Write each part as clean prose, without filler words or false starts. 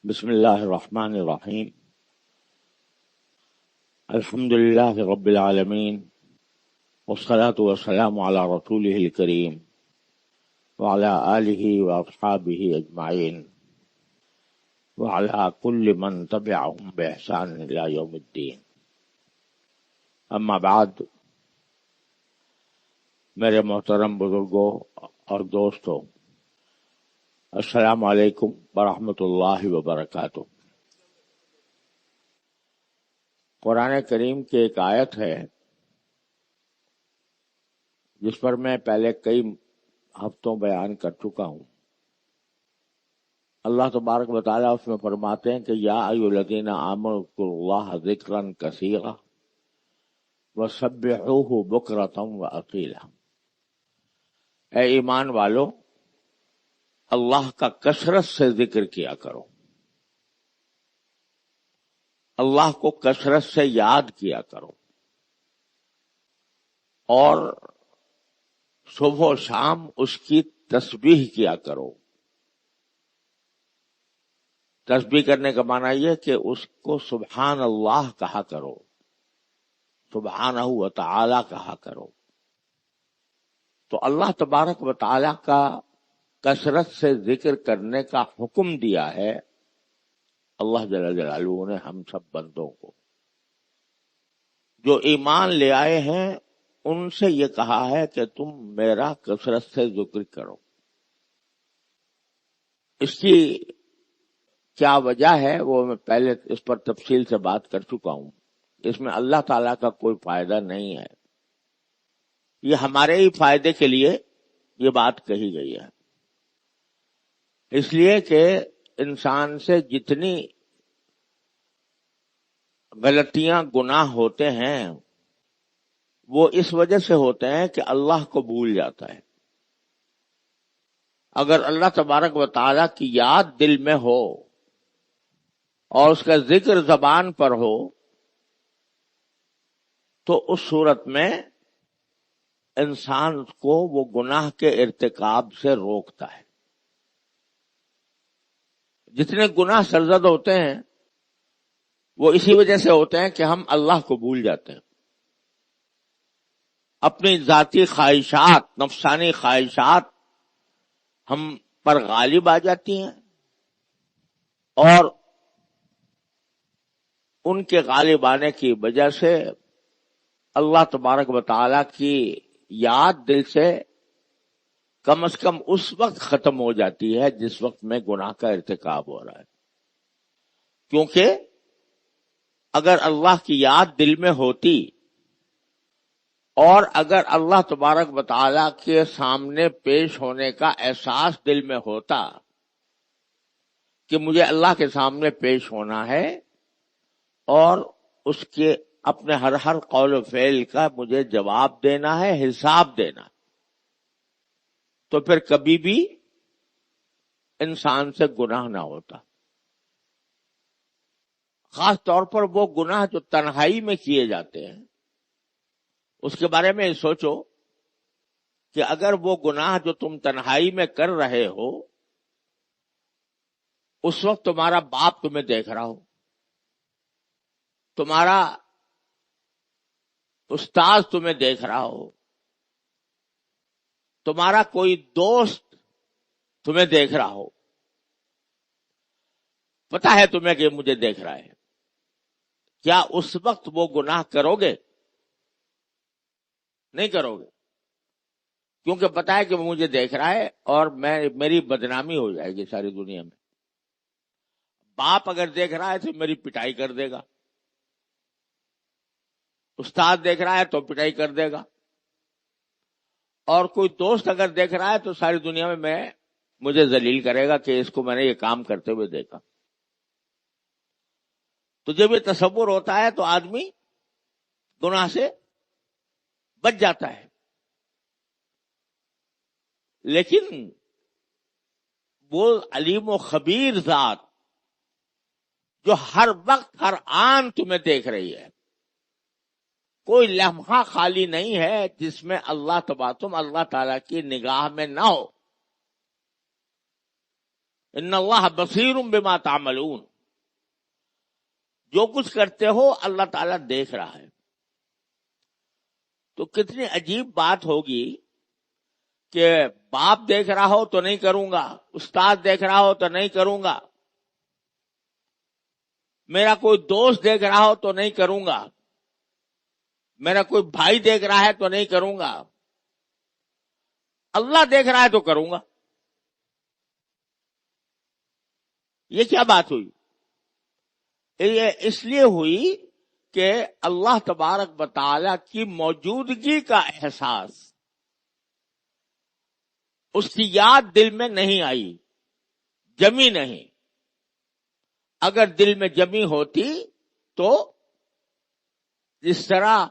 بسم الله الرحمن الرحيم. الحمد لله رب العالمين، والصلاة والسلام على رسوله الكريم وعلى آله وأصحابه أجمعين وعلى كل من تبعهم بإحسان إلى يوم الدين. اما بعد، میرے محترم بزرگوں اور دوستوں، السلام علیکم ورحمۃ اللہ وبرکاتہ۔ قرآن کریم کی ایک آیت ہے جس پر میں پہلے کئی ہفتوں بیان کر چکا ہوں۔ اللہ تبارک و تعالیٰ اس میں فرماتے ہیں کہ یا ایھا الذین آمنوا اذکروا اللہ ذکرا کثیرا وسبحوہ بکرۃ واصیلا۔ اے ایمان والو، اللہ کا کثرت سے ذکر کیا کرو، اللہ کو کثرت سے یاد کیا کرو، اور صبح و شام اس کی تسبیح کیا کرو۔ تسبیح کرنے کا معنی یہ کہ اس کو سبحان اللہ کہا کرو، سبحانہ و تعالی کہا کرو۔ تو اللہ تبارک و تعالی کا کثرت سے ذکر کرنے کا حکم دیا ہے اللہ جل جلالہ نے ہم سب بندوں کو۔ جو ایمان لے آئے ہیں ان سے یہ کہا ہے کہ تم میرا کثرت سے ذکر کرو۔ اس کی کیا وجہ ہے وہ میں پہلے اس پر تفصیل سے بات کر چکا ہوں۔ اس میں اللہ تعالیٰ کا کوئی فائدہ نہیں ہے، یہ ہمارے ہی فائدے کے لیے یہ بات کہی گئی ہے۔ اس لیے کہ انسان سے جتنی غلطیاں گناہ ہوتے ہیں وہ اس وجہ سے ہوتے ہیں کہ اللہ کو بھول جاتا ہے۔ اگر اللہ تبارک و تعالیٰ کی یاد دل میں ہو اور اس کا ذکر زبان پر ہو تو اس صورت میں انسان کو وہ گناہ کے ارتکاب سے روکتا ہے۔ جتنے گناہ سرزد ہوتے ہیں وہ اسی وجہ سے ہوتے ہیں کہ ہم اللہ کو بھول جاتے ہیں، اپنی ذاتی خواہشات، نفسانی خواہشات ہم پر غالب آ جاتی ہیں، اور ان کے غالب آنے کی وجہ سے اللہ تبارک و تعالیٰ کی یاد دل سے کم از کم اس وقت ختم ہو جاتی ہے جس وقت میں گناہ کا ارتکاب ہو رہا ہے۔ کیونکہ اگر اللہ کی یاد دل میں ہوتی اور اگر اللہ تبارک و تعالیٰ کے سامنے پیش ہونے کا احساس دل میں ہوتا کہ مجھے اللہ کے سامنے پیش ہونا ہے اور اس کے اپنے ہر قول و فعل کا مجھے جواب دینا ہے، حساب دینا، تو پھر کبھی بھی انسان سے گناہ نہ ہوتا۔ خاص طور پر وہ گناہ جو تنہائی میں کیے جاتے ہیں، اس کے بارے میں سوچو کہ اگر وہ گناہ جو تم تنہائی میں کر رہے ہو اس وقت تمہارا باپ تمہیں دیکھ رہا ہو، تمہارا استاد تمہیں دیکھ رہا ہو، تمہارا کوئی دوست تمہیں دیکھ رہا ہو، پتا ہے تمہیں کہ مجھے دیکھ رہا ہے، کیا اس وقت وہ گناہ کرو گے؟ نہیں کرو گے، کیونکہ پتا ہے کہ وہ مجھے دیکھ رہا ہے اور میری بدنامی ہو جائے گی ساری دنیا میں۔ باپ اگر دیکھ رہا ہے تو میری پٹائی کر دے گا، استاد دیکھ رہا ہے تو پٹائی کر دے گا، اور کوئی دوست اگر دیکھ رہا ہے تو ساری دنیا میں مجھے ذلیل کرے گا کہ اس کو میں نے یہ کام کرتے ہوئے دیکھا۔ تو جب یہ تصور ہوتا ہے تو آدمی گناہ سے بچ جاتا ہے۔ لیکن وہ علیم و خبیر ذات جو ہر وقت ہر آن تمہیں دیکھ رہی ہے، کوئی لمحہ خالی نہیں ہے جس میں تم اللہ تعالی کی نگاہ میں نہ ہو۔ ان اللہ بصیر بما تعملون، جو کچھ کرتے ہو اللہ تعالیٰ دیکھ رہا ہے۔ تو کتنی عجیب بات ہوگی کہ باپ دیکھ رہا ہو تو نہیں کروں گا، استاد دیکھ رہا ہو تو نہیں کروں گا، میرا کوئی دوست دیکھ رہا ہو تو نہیں کروں گا، میرا کوئی بھائی دیکھ رہا ہے تو نہیں کروں گا، اللہ دیکھ رہا ہے تو کروں گا۔ یہ کیا بات ہوئی؟ یہ اس لیے ہوئی کہ اللہ تبارک و تعالی کی موجودگی کا احساس، اس کی یاد دل میں نہیں آئی، جمی نہیں۔ اگر دل میں جمی ہوتی تو جس طرح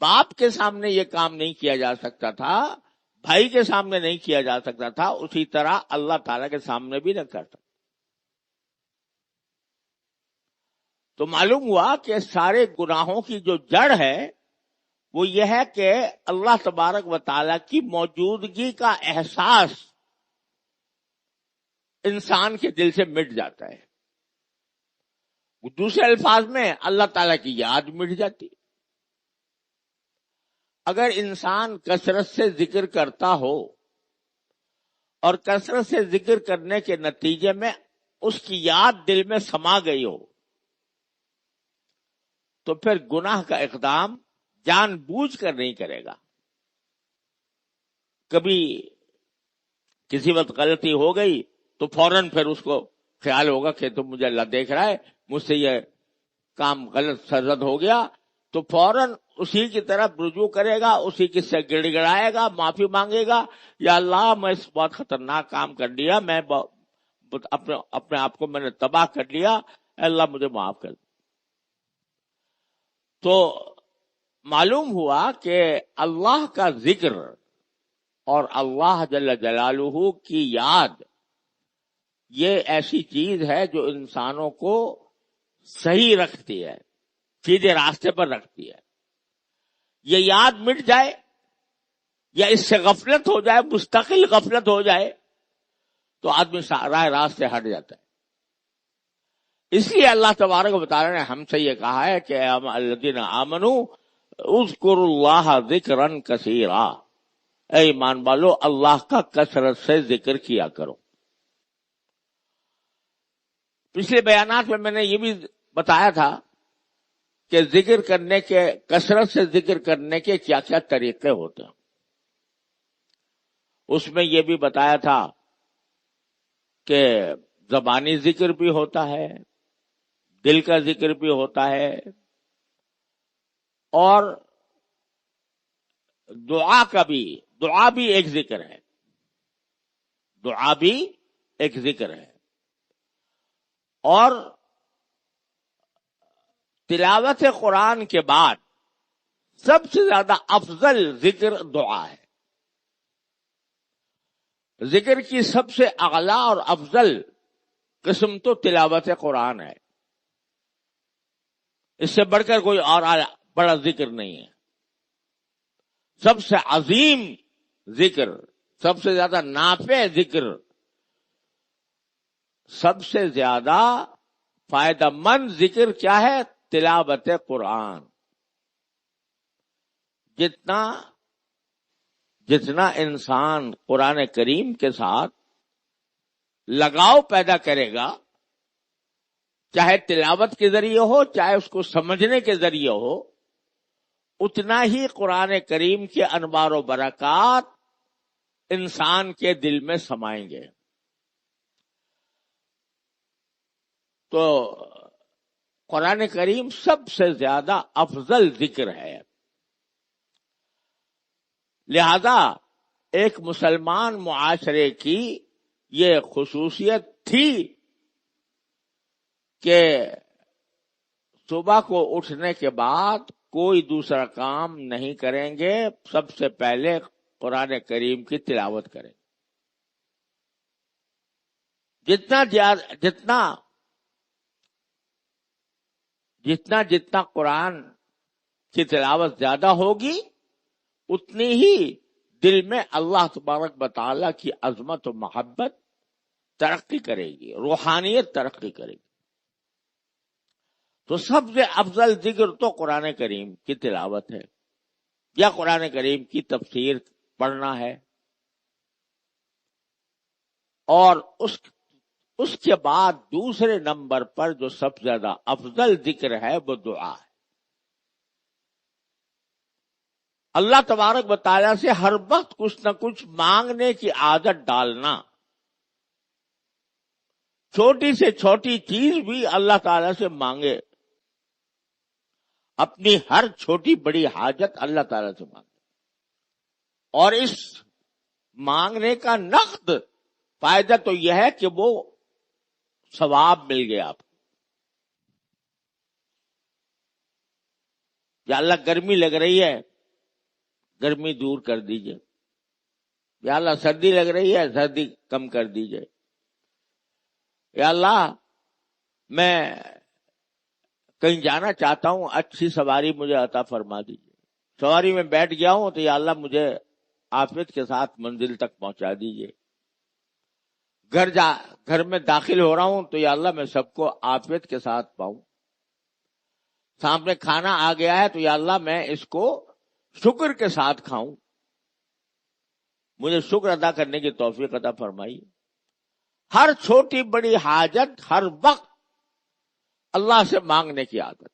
باپ کے سامنے یہ کام نہیں کیا جا سکتا تھا، بھائی کے سامنے نہیں کیا جا سکتا تھا، اسی طرح اللہ تعالی کے سامنے بھی نہ کر سکتا۔ تو معلوم ہوا کہ سارے گناہوں کی جو جڑ ہے وہ یہ ہے کہ اللہ تبارک و تعالی کی موجودگی کا احساس انسان کے دل سے مٹ جاتا ہے۔ دوسرے الفاظ میں اللہ تعالیٰ کی یاد مٹ جاتی۔ اگر انسان کثرت سے ذکر کرتا ہو اور کثرت سے ذکر کرنے کے نتیجے میں اس کی یاد دل میں سما گئی ہو تو پھر گناہ کا اقدام جان بوجھ کر نہیں کرے گا۔ کبھی کسی وقت غلطی ہو گئی تو فوراً پھر اس کو خیال ہوگا کہ تو مجھے اللہ دیکھ رہا ہے، مجھ سے یہ کام غلط سرزد ہو گیا، تو فوراً اسی کی طرف رجوع کرے گا، اسی کی سے گڑ گڑائے گا، معافی مانگے گا، یا اللہ میں اس بہت خطرناک کام کر لیا، میں اپنے آپ کو میں نے تباہ کر لیا، اے اللہ مجھے معاف کر دے۔ تو معلوم ہوا کہ اللہ کا ذکر اور اللہ جل جلالہ کی یاد یہ ایسی چیز ہے جو انسانوں کو صحیح رکھتی ہے، سیدھے راستے پر رکھتی ہے۔ یہ یاد مٹ جائے یا اس سے غفلت ہو جائے، مستقل غفلت ہو جائے، تو آدمی راہ راست سے ہٹ جاتا ہے۔ اس لیے اللہ تبارک و تعالی نے ہم سے یہ کہا ہے کہ الذین آمنوا اذکروا اللہ ذکرا کثیرا، اے ایمان والو اللہ کا کثرت سے ذکر کیا کرو۔ پچھلے بیانات میں نے یہ بھی بتایا تھا کہ ذکر کرنے کے، کثرت سے ذکر کرنے کے کیا کیا طریقے ہوتے ہیں۔ اس میں یہ بھی بتایا تھا کہ زبانی ذکر بھی ہوتا ہے، دل کا ذکر بھی ہوتا ہے، اور دعا بھی ایک ذکر ہے، دعا بھی ایک ذکر ہے، اور تلاوت قرآن کے بعد سب سے زیادہ افضل ذکر دعا ہے۔ ذکر کی سب سے اعلیٰ اور افضل قسم تو تلاوت قرآن ہے، اس سے بڑھ کر کوئی اور بڑا ذکر نہیں ہے۔ سب سے عظیم ذکر، سب سے زیادہ نافع ذکر، سب سے زیادہ فائدہ مند ذکر کیا ہے؟ تلاوت قرآن۔ جتنا انسان قرآن کریم کے ساتھ لگاؤ پیدا کرے گا، چاہے تلاوت کے ذریعے ہو چاہے اس کو سمجھنے کے ذریعے ہو، اتنا ہی قرآن کریم کے انوار و برکات انسان کے دل میں سمائیں گے۔ تو قرآن کریم سب سے زیادہ افضل ذکر ہے۔ لہذا ایک مسلمان معاشرے کی یہ خصوصیت تھی کہ صبح کو اٹھنے کے بعد کوئی دوسرا کام نہیں کریں گے، سب سے پہلے قرآن کریم کی تلاوت کریں۔ جتنا قرآن کی تلاوت زیادہ ہوگی، اتنی ہی دل میں اللہ تبارک و تعالیٰ کی عظمت و محبت ترقی کرے گی، روحانیت ترقی کرے گی. تو سب سے افضل ذکر تو قرآن کریم کی تلاوت ہے یا قرآن کریم کی تفسیر پڑھنا ہے، اور اس کے بعد دوسرے نمبر پر جو سب سے زیادہ افضل ذکر ہے وہ دعا ہے. اللہ تبارک و تعالیٰ سے ہر وقت کچھ نہ کچھ مانگنے کی عادت ڈالنا. چھوٹی سے چھوٹی چیز بھی اللہ تعالیٰ سے مانگے، اپنی ہر چھوٹی بڑی حاجت اللہ تعالیٰ سے مانگے. اور اس مانگنے کا نقد فائدہ تو یہ ہے کہ وہ ثواب مل گیا آپ کو. یا اللہ گرمی لگ رہی ہے، گرمی دور کر دیجئے. یا اللہ سردی لگ رہی ہے، سردی کم کر دیجئے. یا اللہ میں کہیں جانا چاہتا ہوں، اچھی سواری مجھے عطا فرما دیجئے. سواری میں بیٹھ گیا ہوں تو یا اللہ مجھے عافیت کے ساتھ منزل تک پہنچا دیجئے. گھر میں داخل ہو رہا ہوں تو یا اللہ میں سب کو عافیت کے ساتھ پاؤں. سامنے کھانا آ گیا ہے تو یا اللہ میں اس کو شکر کے ساتھ کھاؤں. مجھے شکر ادا کرنے کی توفیق عطا فرمائی. ہر چھوٹی بڑی حاجت ہر وقت اللہ سے مانگنے کی عادت.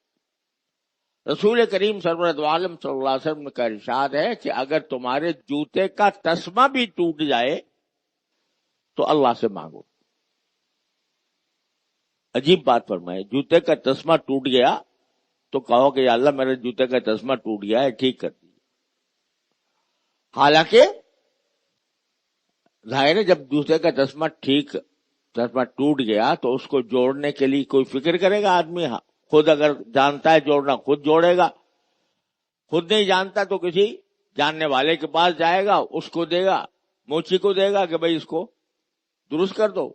رسول کریم سرورت عالم صلی اللہ علیہ وسلم کا ارشاد ہے کہ اگر تمہارے جوتے کا تسمہ بھی ٹوٹ جائے تو اللہ سے مانگو. عجیب بات فرمائے، جوتے کا تسمہ ٹوٹ گیا تو کہو کہ یا اللہ میرے جوتے کا تسمہ ٹوٹ گیا ہے، ٹھیک کر دیجیے. حالانکہ ظاہر ہے جب جوتے کا تسمہ ٹوٹ گیا تو اس کو جوڑنے کے لیے کوئی فکر کرے گا آدمی؟ خود اگر جانتا ہے جوڑنا خود جوڑے گا، خود نہیں جانتا تو کسی جاننے والے کے پاس جائے گا، اس کو دے گا، موچی کو دے گا کہ بھئی اس کو درست کر دو.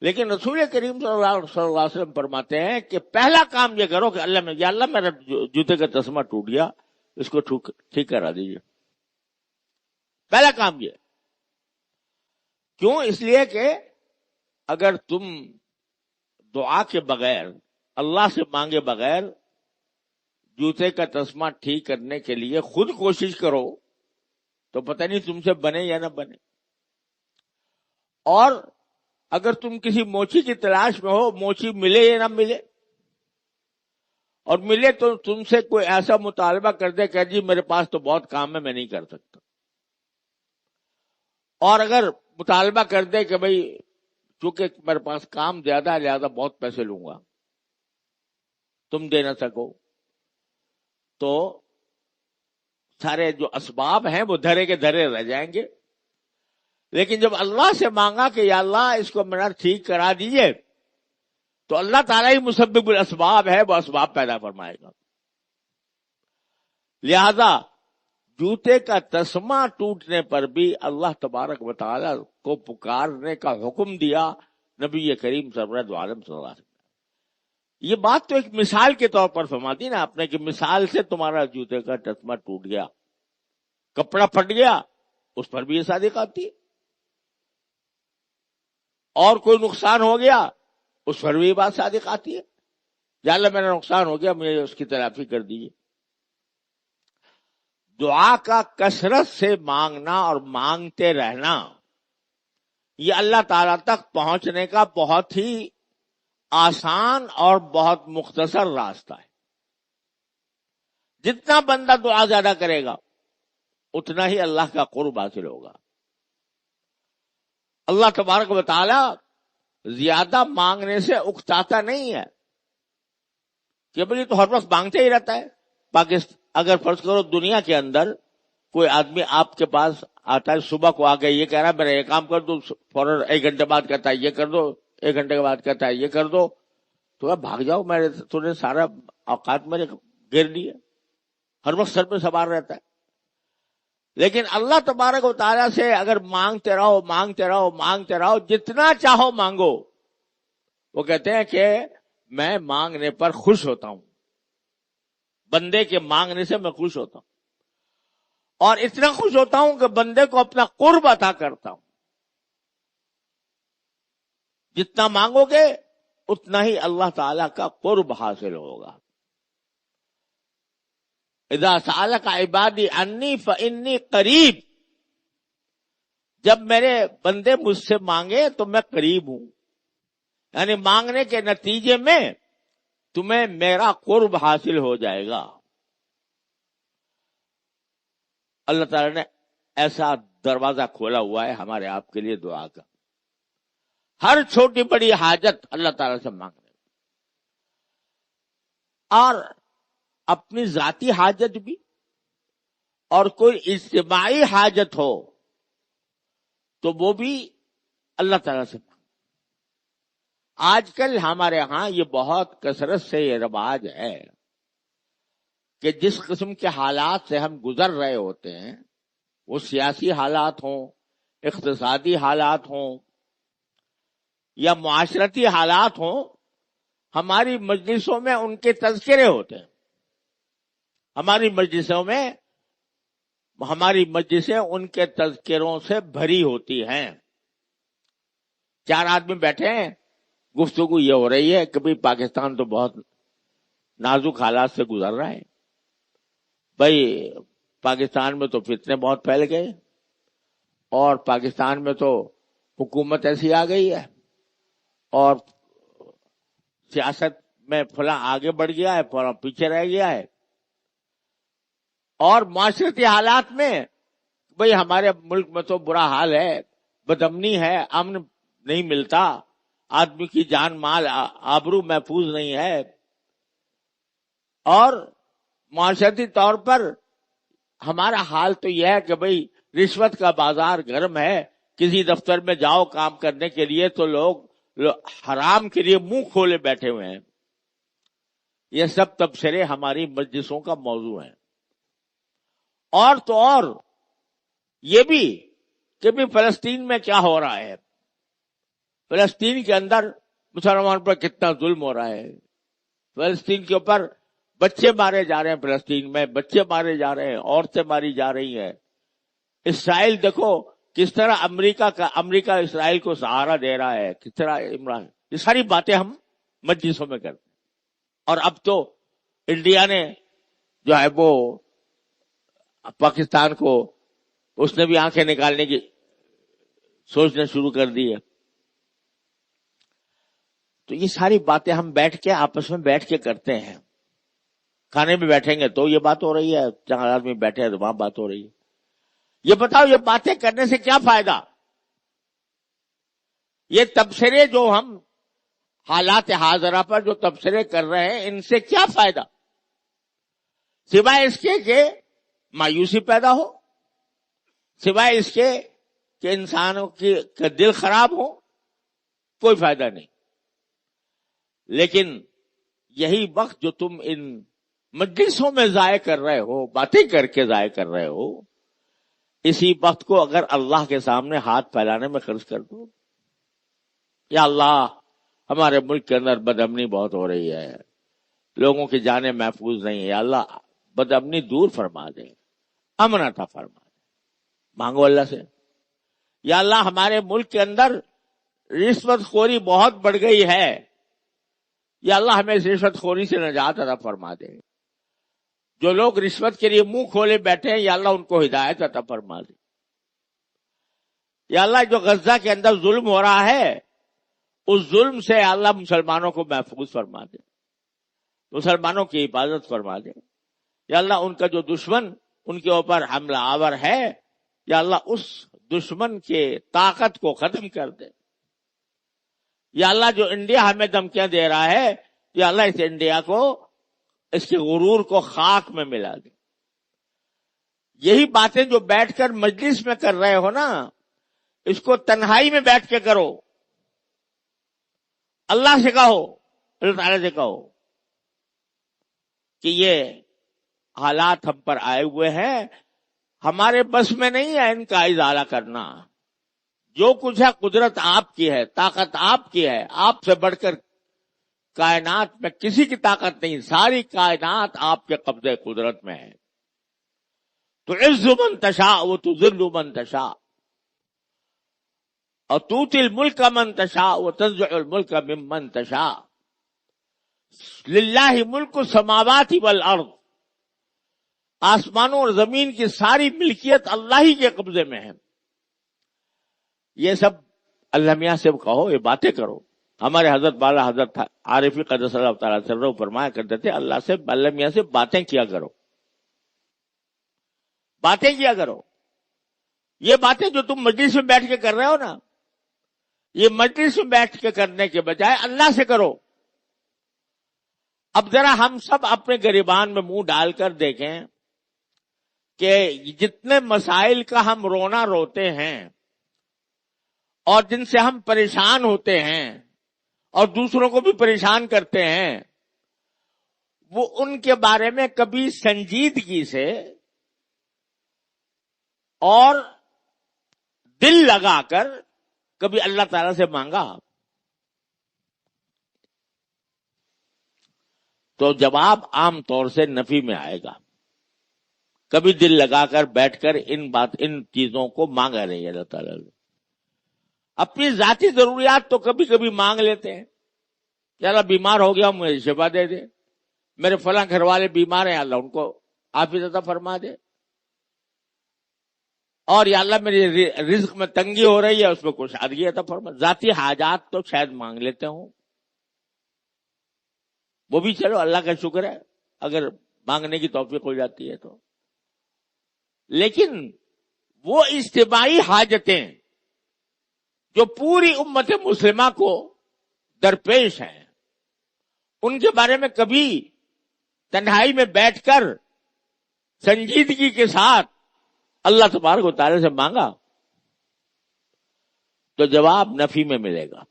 لیکن رسول کریم صلی اللہ علیہ وسلم فرماتے ہیں کہ پہلا کام یہ کرو کہ یا اللہ میرا جوتے کا تسمہ ٹوٹ گیا، اس کو ٹھیک کرا دیجیے. پہلا کام یہ. کیوں؟ اس لیے کہ اگر تم دعا کے بغیر، اللہ سے مانگے بغیر جوتے کا تسمہ ٹھیک کرنے کے لیے خود کوشش کرو تو پتہ نہیں تم سے بنے یا نہ بنے. اور اگر تم کسی موچی کی تلاش میں ہو، موچی ملے یا نہ ملے، اور ملے تو تم سے کوئی ایسا مطالبہ کر دے کہ جی میرے پاس تو بہت کام ہے میں نہیں کر سکتا، اور اگر مطالبہ کر دے کہ بھئی چونکہ میرے پاس کام زیادہ ہے لہذا بہت پیسے لوں گا، تم دے نہ سکو، تو سارے جو اسباب ہیں وہ دھرے کے دھرے رہ جائیں گے. لیکن جب اللہ سے مانگا کہ یا اللہ اس کو میرا ٹھیک کرا دیجئے، تو اللہ تعالیٰ ہی مسبب الاسباب ہے، وہ اسباب پیدا فرمائے گا. لہذا جوتے کا تسمہ ٹوٹنے پر بھی اللہ تبارک و تعالیٰ کو پکارنے کا حکم دیا نبی کریم سرورت عالم صلی اللہ علیہ وسلم. یہ بات تو ایک مثال کے طور پر فرما دی نا آپ نے کہ مثال سے تمہارا جوتے کا تسمہ ٹوٹ گیا، کپڑا پھٹ گیا، اس پر بھی یہ صادق آتی ہے. اور کوئی نقصان ہو گیا اس پر بھی بات صادق آتی ہے، یا اللہ میرا نقصان ہو گیا مجھے اس کی تلافی کر دیجیے. دعا کا کثرت سے مانگنا اور مانگتے رہنا یہ اللہ تعالی تک پہنچنے کا بہت ہی آسان اور بہت مختصر راستہ ہے. جتنا بندہ دعا زیادہ کرے گا اتنا ہی اللہ کا قرب حاصل ہوگا. اللہ تبارک و تعالی زیادہ مانگنے سے اکتاتا نہیں ہے کہ بھئی تو ہر وقت مانگتے ہی رہتا ہے. اگر فرض کرو دنیا کے اندر کوئی آدمی آپ کے پاس آتا ہے، صبح کو آ کے یہ کہہ رہا ہے میرا یہ کام کر دو، فوراً 1 گھنٹے بعد کہتا ہے یہ کر دو، 1 گھنٹے کے بعد کہتا ہے یہ کر دو، تو بھاگ جاؤ، تو نے سارا اوقات میرے گھیر لیے، ہر وقت سر پہ سوار رہتا ہے. لیکن اللہ تبارک و تعالیٰ سے اگر مانگتے رہو مانگتے رہو مانگتے رہو، جتنا چاہو مانگو، وہ کہتے ہیں کہ میں مانگنے پر خوش ہوتا ہوں، بندے کے مانگنے سے میں خوش ہوتا ہوں، اور اتنا خوش ہوتا ہوں کہ بندے کو اپنا قرب عطا کرتا ہوں. جتنا مانگو گے اتنا ہی اللہ تعالی کا قرب حاصل ہوگا. اذا سألک عبادی انی فانی قریب، جب میرے بندے مجھ سے مانگے تو میں قریب ہوں. یعنی مانگنے کے نتیجے میں تمہیں میرا قرب حاصل ہو جائے گا. اللہ تعالی نے ایسا دروازہ کھولا ہوا ہے ہمارے آپ کے لیے دعا کا. ہر چھوٹی بڑی حاجت اللہ تعالی سے مانگنے، اور اپنی ذاتی حاجت بھی، اور کوئی اجتماعی حاجت ہو تو وہ بھی اللہ تعالی سے مانگے. آج کل ہمارے ہاں یہ بہت کثرت سے یہ رواج ہے کہ جس قسم کے حالات سے ہم گزر رہے ہوتے ہیں، وہ سیاسی حالات ہوں، اقتصادی حالات ہوں یا معاشرتی حالات ہوں، ہماری مجلسوں میں ان کے تذکرے ہوتے ہیں. ہماری مجلسیں ان کے تذکروں سے بھری ہوتی ہیں. 4 آدمی بیٹھے ہیں، گفتگو یہ ہو رہی ہے کہ بھئی پاکستان تو بہت نازک حالات سے گزر رہا ہے. بھئی پاکستان میں تو فتنے بہت پھیل گئے، اور پاکستان میں تو حکومت ایسی آ گئی ہے، اور سیاست میں فلاں آگے بڑھ گیا ہے، فلاں پیچھے رہ گیا ہے. اور معاشرتی حالات میں بھئی ہمارے ملک میں تو برا حال ہے، بدامنی ہے، امن نہیں ملتا، آدمی کی جان مال آبرو محفوظ نہیں ہے. اور معاشرتی طور پر ہمارا حال تو یہ ہے کہ بھئی رشوت کا بازار گرم ہے. کسی دفتر میں جاؤ کام کرنے کے لیے تو لوگ حرام کے لیے منہ کھولے بیٹھے ہوئے ہیں. یہ سب تبصرے ہماری مجلسوں کا موضوع ہیں. اور تو اور یہ بھی کہ بھی فلسطین میں کیا ہو رہا ہے، فلسطین کے اندر مسلمان پر کتنا ظلم ہو رہا ہے، فلسطین کے اوپر بچے مارے جا رہے ہیں، فلسطین میں بچے مارے جا رہے ہیں، عورتیں ماری جا رہی ہیں. اسرائیل دیکھو کس طرح امریکہ اسرائیل کو سہارا دے رہا ہے، کس طرح عمران. یہ ساری باتیں ہم مجلسوں میں کرتے ہیں. اور اب تو انڈیا نے جو ہے وہ پاکستان کو، اس نے بھی آنکھیں نکالنے کی سوچنا شروع کر دی ہے. تو یہ ساری باتیں ہم بیٹھ کے آپس میں بیٹھ کے کرتے ہیں. کھانے میں بیٹھیں گے تو یہ بات ہو رہی ہے، 4 آدمی بیٹھے ہیں تو وہاں بات ہو رہی ہے. یہ بتاؤ یہ باتیں کرنے سے کیا فائدہ؟ یہ تبصرے جو ہم حالات حاضرہ پر جو تبصرے کر رہے ہیں، ان سے کیا فائدہ سوائے اس کے کہ مایوسی پیدا ہو، سوائے اس کے کہ انسانوں کی دل خراب ہو؟ کوئی فائدہ نہیں. لیکن یہی وقت جو تم ان مجلسوں میں ضائع کر رہے ہو، باتیں کر کے ضائع کر رہے ہو، اسی وقت کو اگر اللہ کے سامنے ہاتھ پھیلانے میں خرچ کر دو. یا اللہ ہمارے ملک کے اندر بدامنی بہت ہو رہی ہے، لوگوں کی جانیں محفوظ نہیں ہے، یا اللہ بدامنی دور فرما دے، امن عطا فرما دے. مانگو اللہ سے. یا اللہ ہمارے ملک کے اندر رشوت خوری بہت بڑھ گئی ہے، یا اللہ ہمیں اس رشوت خوری سے نجات عطا فرما دے. جو لوگ رشوت کے لیے منہ کھولے بیٹھے ہیں، یا اللہ ان کو ہدایت عطا فرما دے. یا اللہ جو غزہ کے اندر ظلم ہو رہا ہے، اس ظلم سے اللہ مسلمانوں کو محفوظ فرما دے، مسلمانوں کی حفاظت فرما دے. یا اللہ ان کا جو دشمن ان کے اوپر حملہ آور ہے، یا اللہ اس دشمن کے طاقت کو ختم کر دے. یا اللہ جو انڈیا ہمیں دھمکیاں دے رہا ہے، یا اللہ اس انڈیا کو، اس کے غرور کو خاک میں ملا دے. یہی باتیں جو بیٹھ کر مجلس میں کر رہے ہو نا، اس کو تنہائی میں بیٹھ کے کرو. اللہ سے کہو، اللہ تعالیٰ سے کہو کہ یہ حالات ہم پر آئے ہوئے ہیں، ہمارے بس میں نہیں ہے ان کا ازالہ کرنا. جو کچھ ہے قدرت آپ کی ہے، طاقت آپ کی ہے، آپ سے بڑھ کر کائنات میں کسی کی طاقت نہیں، ساری کائنات آپ کے قبضے قدرت میں ہے. تو عز من تشاء و تذل من تشاء. اور توتی الملک من تشاء وتنزع الملک ممن تشاء للہ ملک السماوات والارض، آسمانوں اور زمین کی ساری ملکیت اللہ ہی کے قبضے میں ہے. یہ سب اللہ میاں سے کہو، یہ باتیں کرو. ہمارے حضرت والا حضرت عارفی قدس اللہ تعالیٰ سرہ فرمایا کرتے تھے اللہ سے، اللہ میاں سے باتیں کیا کرو، باتیں کیا کرو. یہ باتیں جو تم مجلس میں بیٹھ کے کر رہے ہو نا، یہ مجلس میں بیٹھ کے کرنے کے بجائے اللہ سے کرو. اب ذرا ہم سب اپنے گریبان میں منہ ڈال کر دیکھیں کہ جتنے مسائل کا ہم رونا روتے ہیں اور جن سے ہم پریشان ہوتے ہیں اور دوسروں کو بھی پریشان کرتے ہیں، وہ ان کے بارے میں کبھی سنجیدگی سے اور دل لگا کر کبھی اللہ تعالی سے مانگا؟ تو جواب عام طور سے نفی میں آئے گا. کبھی دل لگا کر بیٹھ کر ان چیزوں کو مانگا نہیں اللہ تعالیٰ نے. اپنی ذاتی ضروریات تو کبھی کبھی مانگ لیتے ہیں کہ اللہ بیمار ہو گیا مجھے شفا دے دے، میرے فلاں گھر والے بیمار ہیں اللہ ان کو عافیت عطا فرما دے، اور یا اللہ میری رزق میں تنگی ہو رہی ہے اس میں کچھ عطا عطا فرما. ذاتی حاجات تو شاید مانگ لیتے ہوں، وہ بھی چلو اللہ کا شکر ہے اگر مانگنے کی توفیق ہو جاتی ہے تو. لیکن وہ اجتماعی حاجتیں جو پوری امت مسلمہ کو درپیش ہیں، ان کے بارے میں کبھی تنہائی میں بیٹھ کر سنجیدگی کے ساتھ اللہ تبارک و تعالی سے مانگا تو جواب نفی میں ملے گا.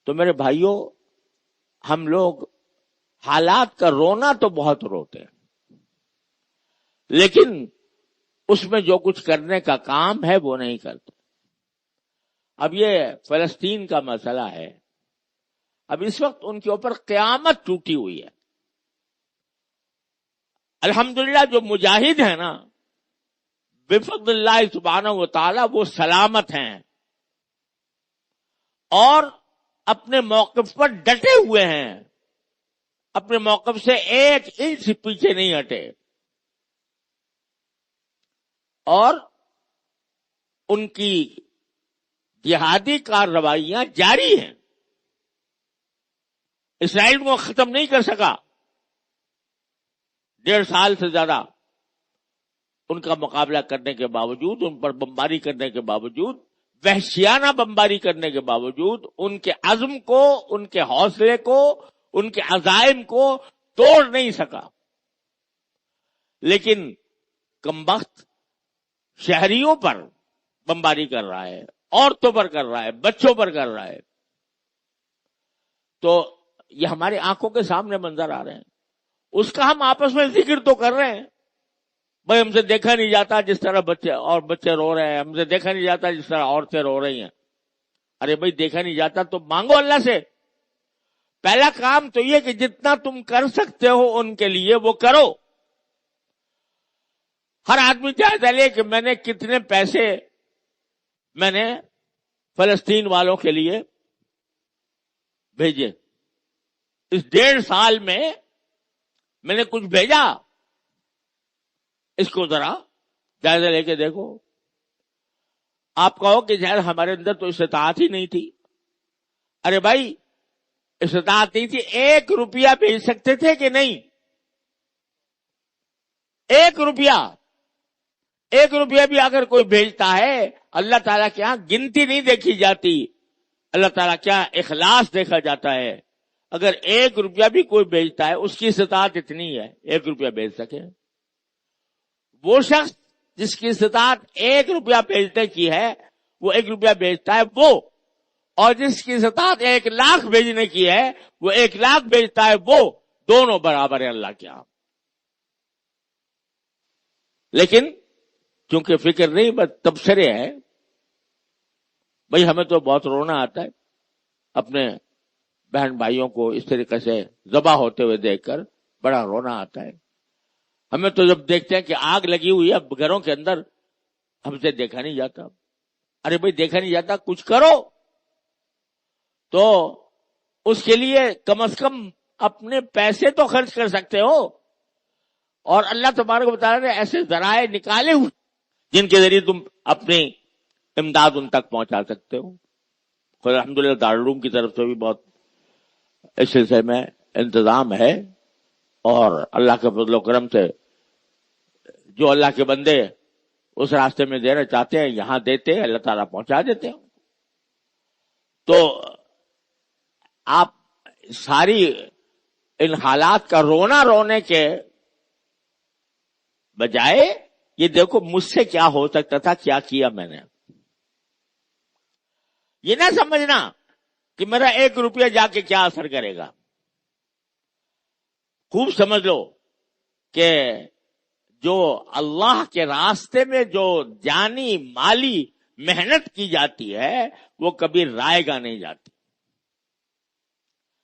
تو میرے بھائیوں، ہم لوگ حالات کا رونا تو بہت روتے ہیں، لیکن اس میں جو کچھ کرنے کا کام ہے وہ نہیں کرتے. اب یہ فلسطین کا مسئلہ ہے، اب اس وقت ان کے اوپر قیامت ٹوٹی ہوئی ہے. الحمدللہ جو مجاہد ہیں نا بفضل اللہ سبحانہ و تعالی وہ سلامت ہیں اور اپنے موقف پر ڈٹے ہوئے ہیں، اپنے موقف سے ایک انچ پیچھے نہیں ہٹے، اور ان کی جہادی کارروائیاں جاری ہیں. اسرائیل کو ختم نہیں کر سکا. 1.5 سال سے زیادہ ان کا مقابلہ کرنے کے باوجود، ان پر بمباری کرنے کے باوجود، وحشیانہ بمباری کرنے کے باوجود، ان کے عزم کو، ان کے حوصلے کو، ان کے عزائم کو توڑ نہیں سکا. لیکن کمبخت شہریوں پر بمباری کر رہا ہے، عورتوں پر کر رہا ہے، بچوں پر کر رہا ہے. تو یہ ہماری آنکھوں کے سامنے منظر آ رہے ہیں. اس کا ہم آپس میں ذکر تو کر رہے ہیں، بھائی ہم سے دیکھا نہیں جاتا جس طرح بچے رو رہے ہیں، ہم سے دیکھا نہیں جاتا جس طرح عورتیں رو رہی ہیں. ارے بھائی دیکھا نہیں جاتا تو مانگو اللہ سے. پہلا کام تو یہ کہ جتنا تم کر سکتے ہو ان کے لیے وہ کرو. ہر آدمی جائزہ لے کہ میں نے کتنے پیسے میں نے فلسطین والوں کے لیے بھیجے، اس 1.5 سال میں نے کچھ بھیجا. اس کو ذرا جائزہ لے کے دیکھو. آپ کہو کہ شاید ہمارے اندر تو استطاعت ہی نہیں تھی. ارے بھائی استطاعت نہیں تھی، 1 روپیہ بھیج سکتے تھے کہ نہیں؟ 1 روپیہ بھی اگر کوئی بھیجتا ہے، اللہ تعالیٰ کے یہاں گنتی نہیں دیکھی جاتی، اللہ تعالیٰ کیا اخلاص دیکھا جاتا ہے. اگر 1 روپیہ بھی کوئی بھیجتا ہے، اس کی استطاعت اتنی ہے 1 روپیہ بھیج سکے. وہ شخص جس کی استطاعت 1 روپیہ بھیجنے کی ہے وہ 1 روپیہ بھیجتا ہے وہ، اور جس کی استطاعت 1 لاکھ بھیجنے کی ہے وہ 1 لاکھ بھیجتا ہے وہ. دونوں برابر ہیں اللہ کے یہاں. لیکن چونکہ فکر نہیں بس تبصرے ہیں. بھائی ہمیں تو بہت رونا آتا ہے اپنے بہن بھائیوں کو اس طریقے سے ذبح ہوتے ہوئے دیکھ کر، بڑا رونا آتا ہے. ہمیں تو جب دیکھتے ہیں کہ آگ لگی ہوئی ہے اب گھروں کے اندر، ہم سے دیکھا نہیں جاتا. ارے بھائی دیکھا نہیں جاتا، کچھ کرو. تو اس کے لیے کم از کم اپنے پیسے تو خرچ کر سکتے ہو. اور اللہ تبارک و تعالیٰ نے ایسے ذرائع نکالے ہوئے جن کے ذریعے تم اپنی امداد ان تک پہنچا سکتے ہو. خود الحمدللہ دارالعلوم کی طرف سے بھی بہت اس سلسلے میں انتظام ہے، اور اللہ کے فضل و کرم سے جو اللہ کے بندے اس راستے میں دینا چاہتے ہیں یہاں دیتے ہیں، اللہ تعالیٰ پہنچا دیتے ہیں. تو آپ ساری ان حالات کا رونے کے بجائے یہ دیکھو مجھ سے کیا ہو سکتا تھا، کیا کیا میں نے. یہ نہ سمجھنا کہ میرا 1 روپیہ جا کے کیا اثر کرے گا. خوب سمجھ لو کہ جو اللہ کے راستے میں جو جانی مالی محنت کی جاتی ہے وہ کبھی رائے گا نہیں جاتی.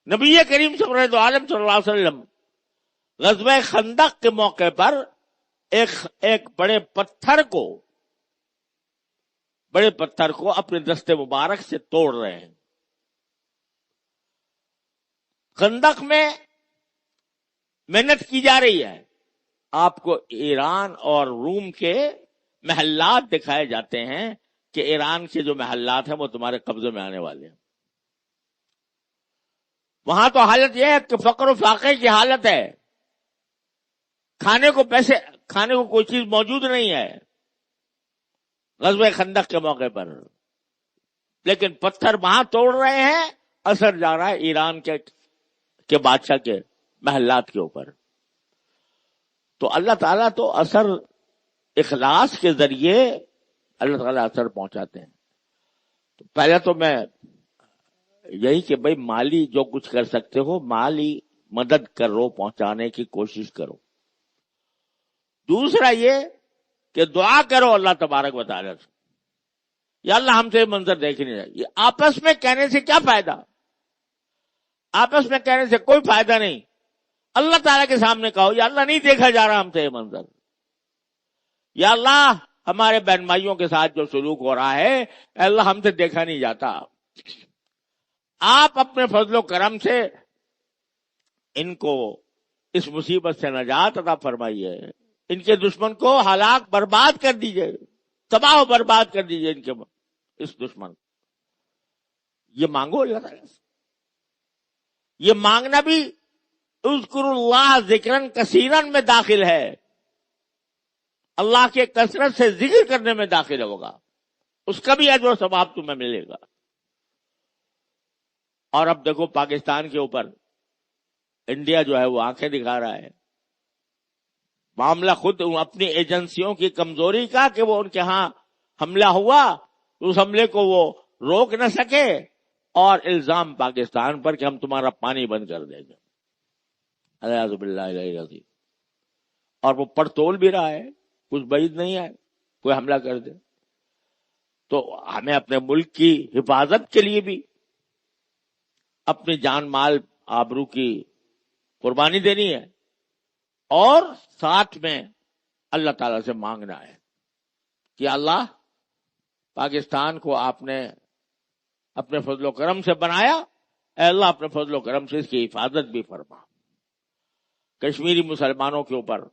نبی کریم صلی اللہ علیہ وسلم غزوہ خندق کے موقع پر ایک بڑے پتھر کو اپنے دست مبارک سے توڑ رہے ہیں. خندق میں محنت کی جا رہی ہے. آپ کو ایران اور روم کے محلات دکھائے جاتے ہیں کہ ایران کے جو محلات ہیں وہ تمہارے قبضے میں آنے والے ہیں. وہاں تو حالت یہ ہے کہ فقر و فاقے کی حالت ہے، کھانے کو کوئی چیز موجود نہیں ہے غزوہ خندق کے موقع پر. لیکن پتھر وہاں توڑ رہے ہیں، اثر جا رہا ہے ایران کے بادشاہ کے محلات کے اوپر. تو اللہ تعالیٰ تو اثر اخلاص کے ذریعے اللہ تعالیٰ اثر پہنچاتے ہیں. تو پہلے تو میں یہی کہ بھائی مالی جو کچھ کر سکتے ہو مالی مدد کرو، پہنچانے کی کوشش کرو. دوسرا یہ کہ دعا کرو اللہ تبارک و تعالیٰ سے، یا اللہ ہم سے یہ منظر دیکھ نہیں رہا. یہ آپس میں کہنے سے کیا فائدہ؟ آپس میں کہنے سے کوئی فائدہ نہیں. اللہ تعالیٰ کے سامنے کہو یا اللہ نہیں دیکھا جا رہا ہم سے یہ منظر، یا اللہ ہمارے بہن بھائیوں کے ساتھ جو سلوک ہو رہا ہے اے اللہ ہم سے دیکھا نہیں جاتا. آپ اپنے فضل و کرم سے ان کو اس مصیبت سے نجات عطا فرمائیے، ان کے دشمن کو ہلاک برباد کر دیجئے، تباہ و برباد کر دیجئے ان کے اس دشمن کو. یہ مانگو اللہ تعالیٰ سے. یہ مانگنا بھی اذکر اللہ ذکرن کثیرن میں داخل ہے، اللہ کے کثرت سے ذکر کرنے میں داخل ہوگا، اس کا بھی اجر و ثواب تمہیں ملے گا. اور اب دیکھو پاکستان کے اوپر انڈیا جو ہے وہ آنکھیں دکھا رہا ہے. معاملہ خود اپنی ایجنسیوں کی کمزوری کا کہ وہ ان کے ہاں حملہ ہوا، اس حملے کو وہ روک نہ سکے، اور الزام پاکستان پر کہ ہم تمہارا پانی بند کر دیں گے. اعوذ باللہ العظیم. اور وہ پڑتول بھی رہا ہے، کچھ بعید نہیں ہے کوئی حملہ کر دے. تو ہمیں اپنے ملک کی حفاظت کے لیے بھی اپنی جان مال آبرو کی قربانی دینی ہے، اور ساتھ میں اللہ تعالیٰ سے مانگنا ہے کہ اللہ پاکستان کو آپ نے اپنے فضل و کرم سے بنایا، اے اللہ اپنے فضل و کرم سے اس کی حفاظت بھی فرما. کشمیری مسلمانوں کے اوپر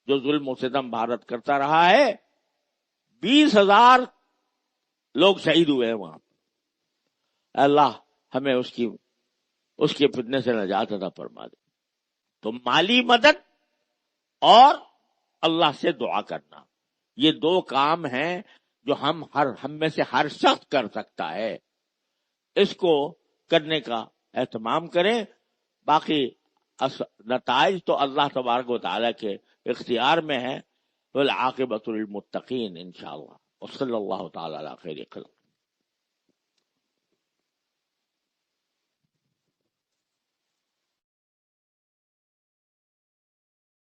جو ظلم و ستم بھارت کرتا رہا ہے، 20,000 لوگ شہید ہوئے ہیں وہاں. اے اللہ ہمیں اس کے فتنے سے نجات عطا فرما دے. تو مالی مدد اور اللہ سے دعا کرنا، یہ 2 کام ہیں جو ہم میں سے ہر شخص کر سکتا ہے. اس کو کرنے کا اہتمام کریں. باقی نتائج تو اللہ تبارک و تعالیٰ کے اختیار میں ہے. والعاقبۃ للمتقین انشاءاللہ. وصلی اللہ تعالی علی خیر خلق.